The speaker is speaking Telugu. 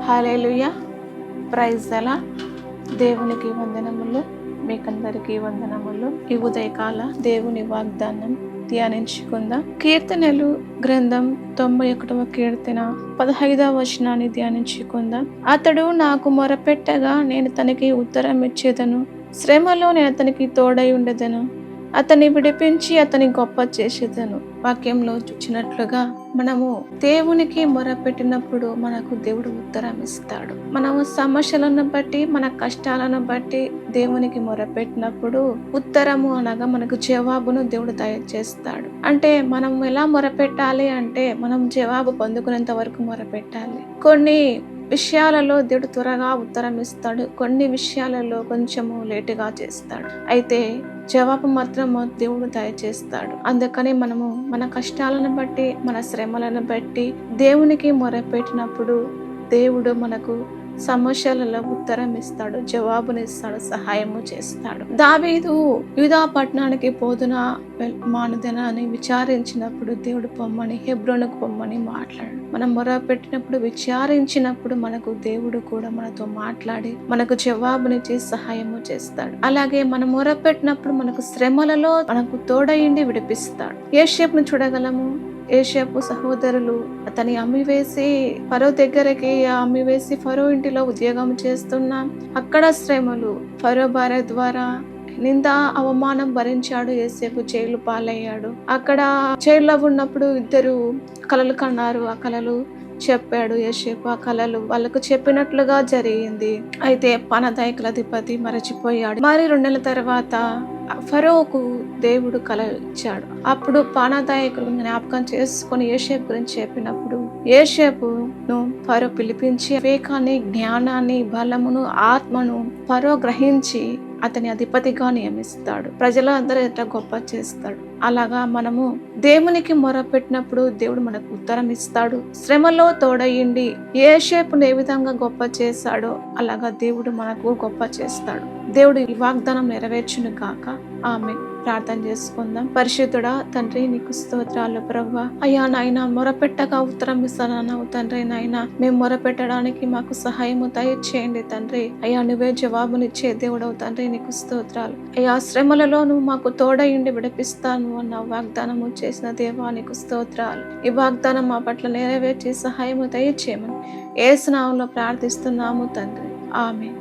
Hallelujah, praise the lord. దేవునికి వందనములు, మీకందరికీ వందనములు. ఈ ఉదయకాల దేవుని వాగ్దానం ధ్యానించుకుందాం. కీర్తనలు గ్రంథం 91వ కీర్తన 15వ వచనాన్ని ధ్యానించుకుందాం. అతడు నాకు మొరపెట్టగా నేను తనకి ఉత్తరం ఇచ్చేదను, శ్రమలో నేను అతనికి తోడై ఉండేదను, అతన్ని విడిపించి అతని గొప్ప చేసేదను. వాక్యంలో చూచినట్లుగా మనము దేవునికి మొరపెట్టినప్పుడు మనకు దేవుడు ఉత్తరం ఇస్తాడు. మనము సమస్యలను బట్టి, మన కష్టాలను బట్టి దేవునికి మొరపెట్టినప్పుడు ఉత్తరము అనగా మనకు జవాబును దేవుడు దయచేస్తాడు. అంటే మనం ఎలా మొరపెట్టాలి అంటే మనం జవాబు పొందుకునేంత వరకు మొరపెట్టాలి. కొన్ని విషయాలలో దేవుడు త్వరగా ఉత్తరం ఇస్తాడు, కొన్ని విషయాలలో కొంచెము లేటుగా చేస్తాడు. అయితే జవాబు మాత్రం దేవుడు దయచేస్తాడు. అందుకని మనము మన కష్టాలను బట్టి, మన శ్రమలను బట్టి దేవునికి మొరపెట్టినప్పుడు దేవుడు మనకు సమస్యలలో ఉత్తరం ఇస్తాడు, జవాబునిస్తాడు, సహాయము చేస్తాడు. దావీదు యూదా పట్టణానికి పోదునా మానుదెనా అని విచారించినప్పుడు దేవుడు పొమ్మని, హెబ్రోనుకు పొమ్మని మాట్లాడు. మనం మొరపెట్టినప్పుడు, విచారించినప్పుడు మనకు దేవుడు కూడా మనతో మాట్లాడి మనకు జవాబునిచ్చి సహాయము చేస్తాడు. అలాగే మనం మొరపెట్టినప్పుడు మనకు శ్రమలలో మనకు తోడయిండి విడిపిస్తాడు. యోసేపును చూడగలము. యోసేపు సహోదరులు అతని అమ్మివేసి ఫరో దగ్గరకి అమ్మివేసి ఫరో ఇంటిలో ఉద్యోగం చేస్తున్నా అక్కడ శ్రమలు, ఫరో భార్య ద్వారా నింద అవమానం భరించాడు. యోసేపు జైలు పాలయ్యాడు. అక్కడ జైల్లో ఉన్నప్పుడు ఇద్దరు కలలు కన్నారు. ఆ కలలు చెప్పాడు యోసేపు. ఆ కలలు వాళ్ళకు చెప్పినట్లుగా జరిగింది. అయితే పానదాయకుల అధిపతి మరచిపోయాడు. మరి 2 నెలల తర్వాత ఫరోకు దేవుడు కలలు ఇచ్చాడు. అప్పుడు పానదాయకులు జ్ఞాపకం చేసుకొని యోసేపు గురించి చెప్పినప్పుడు యోసేపును ఫరో పిలిపించి వివేకాన్ని, జ్ఞానాన్ని, బలమును, ఆత్మను ఫరో గ్రహించి అతని అధిపతిగా నియమిస్తాడు. ప్రజలందరూ ఎట్లా గొప్ప చేస్తాడు. అలాగా మనము దేవునికి మొరపెట్టినప్పుడు దేవుడు మనకు ఉత్తరం ఇస్తాడు. శ్రమలో తోడయిండి యోసేపును ఏ విధంగా గొప్ప చేశాడో అలాగా దేవుడు మనకు గొప్ప చేస్తాడు. దేవుడు ఈ వాగ్దానం నెరవేర్చును కాక. ఆమేన్. ప్రార్థన చేసుకుందాం. పరిశుద్ధుడా తండ్రి, నీకు స్తోత్రాలు ప్రభువా. అయ్యా నాయన, మొరపెట్టగా ఉత్తరం ఇస్తానన్నావు తండ్రి. నాయన, మేము మొరపెట్టడానికి మాకు సహాయము దయచేయండి తండ్రి. అయ్యా, నువ్వే జవాబునిచ్చే దేవుడవు తండ్రి, నీకు స్తోత్రాలు. అయ్యా, శ్రమలలో నువ్వు మాకు తోడయిండి విడిపిస్తాను అన్న వాగ్దానము చేసిన దేవా, నీకు స్తోత్రాలు. ఈ వాగ్దానం మా పట్ల నెరవేర్చి సహాయము దయచేయమని యేసు నామములో ప్రార్థిస్తున్నాము తండ్రి. ఆమేన్.